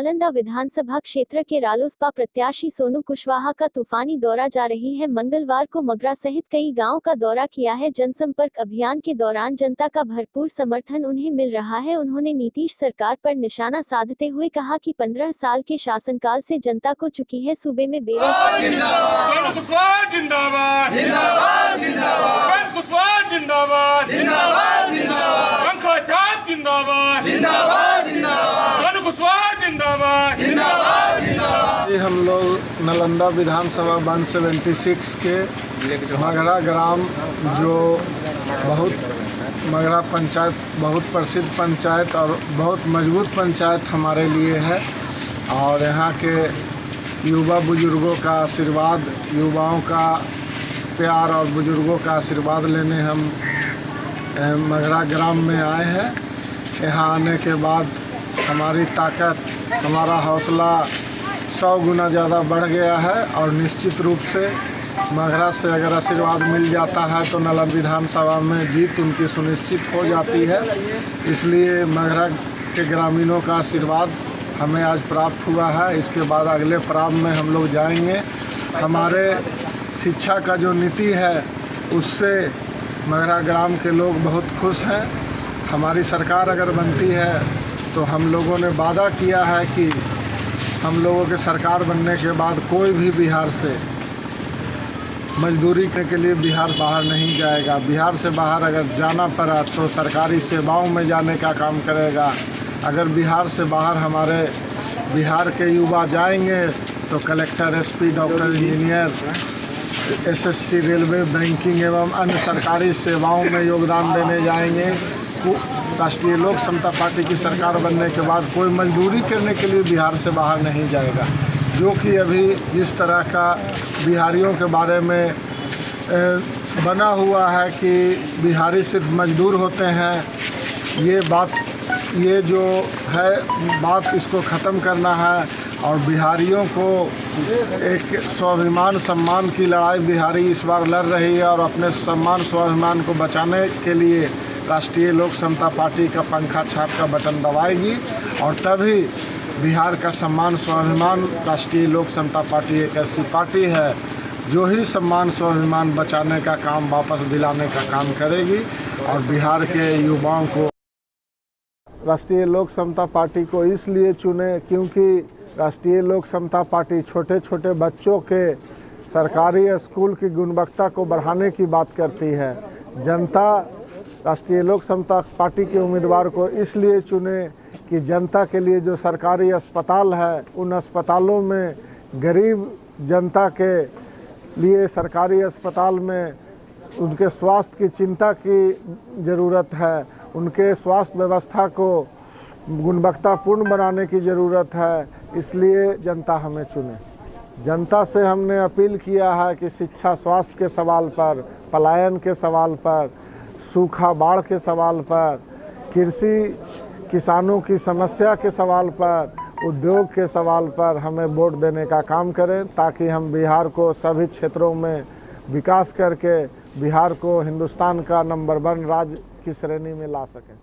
नालंदा विधानसभा क्षेत्र के रालोसपा प्रत्याशी सोनू कुशवाहा का तूफानी दौरा जा रही है। मंगलवार को मगरा सहित कई गांव का दौरा किया है। जनसंपर्क अभियान के दौरान जनता का भरपूर समर्थन उन्हें मिल रहा है। उन्होंने नीतीश सरकार पर निशाना साधते हुए कहा कि 15 साल के शासनकाल से जनता को चुकी है सूबे में बेरोजगारी। हम लोग नालंदा विधानसभा 176 के मगरा ग्राम जो मगरा पंचायत बहुत प्रसिद्ध पंचायत और बहुत मजबूत पंचायत हमारे लिए है और यहाँ के युवा बुजुर्गों का आशीर्वाद, युवाओं का प्यार और बुजुर्गों का आशीर्वाद लेने हम मगरा ग्राम में आए हैं। यहाँ आने के बाद हमारी ताकत, हमारा हौसला 100 गुना ज़्यादा बढ़ गया है और निश्चित रूप से मगरा से अगर आशीर्वाद मिल जाता है तो नालंदा विधानसभा में जीत उनकी सुनिश्चित हो जाती है। इसलिए मगरा के ग्रामीणों का आशीर्वाद हमें आज प्राप्त हुआ है। इसके बाद अगले पड़ाव में हम लोग जाएंगे। हमारे शिक्षा का जो नीति है उससे मगरा ग्राम के लोग बहुत खुश हैं। हमारी सरकार अगर बनती है तो हम लोगों ने वादा किया है कि हम लोगों के सरकार बनने के बाद कोई भी बिहार से मजदूरी के लिए बिहार बाहर नहीं जाएगा। बिहार से बाहर अगर जाना पड़ा तो सरकारी सेवाओं में जाने का काम करेगा। अगर बिहार से बाहर हमारे बिहार के युवा जाएंगे तो collector, SP, doctor, engineer, SSC, railway, banking एवं अन्य सरकारी सेवाओं में योगदान देने जाएंगे। राष्ट्रीय लोक समता पार्टी की सरकार बनने के बाद कोई मजदूरी करने के लिए बिहार से बाहर नहीं जाएगा। जो कि अभी जिस तरह का बिहारियों के बारे में बना हुआ है कि बिहारी सिर्फ मजदूर होते हैं, ये जो है बात इसको ख़त्म करना है और बिहारियों को एक स्वाभिमान सम्मान की लड़ाई बिहारी इस बार लड़ रही है और अपने सम्मान स्वाभिमान को बचाने के लिए राष्ट्रीय लोक समता पार्टी का पंखा छाप का बटन दबाएगी और तभी बिहार का सम्मान स्वाभिमान, राष्ट्रीय लोक समता पार्टी एक ऐसी पार्टी है जो ही सम्मान स्वाभिमान बचाने का काम, वापस दिलाने का काम करेगी और बिहार के युवाओं को राष्ट्रीय लोक समता पार्टी को इसलिए चुने क्योंकि राष्ट्रीय लोक समता पार्टी छोटे छोटे बच्चों के सरकारी स्कूल की गुणवत्ता को बढ़ाने की बात करती है। जनता राष्ट्रीय लोक समता पार्टी के उम्मीदवार को इसलिए चुने कि जनता के लिए जो सरकारी अस्पताल है उन अस्पतालों में गरीब जनता के लिए सरकारी अस्पताल में उनके स्वास्थ्य की चिंता की ज़रूरत है। उनके स्वास्थ्य व्यवस्था को गुणवत्तापूर्ण बनाने की ज़रूरत है। इसलिए जनता हमें चुने। जनता से हमने अपील किया है कि शिक्षा, स्वास्थ्य के सवाल पर, पलायन के सवाल पर, सूखा, बाढ़ के सवाल पर, कृषि किसानों की समस्या के सवाल पर, उद्योग के सवाल पर हमें वोट देने का काम करें ताकि हम बिहार को सभी क्षेत्रों में विकास करके बिहार को हिंदुस्तान का नंबर 1 राज्य की श्रेणी में ला सकें।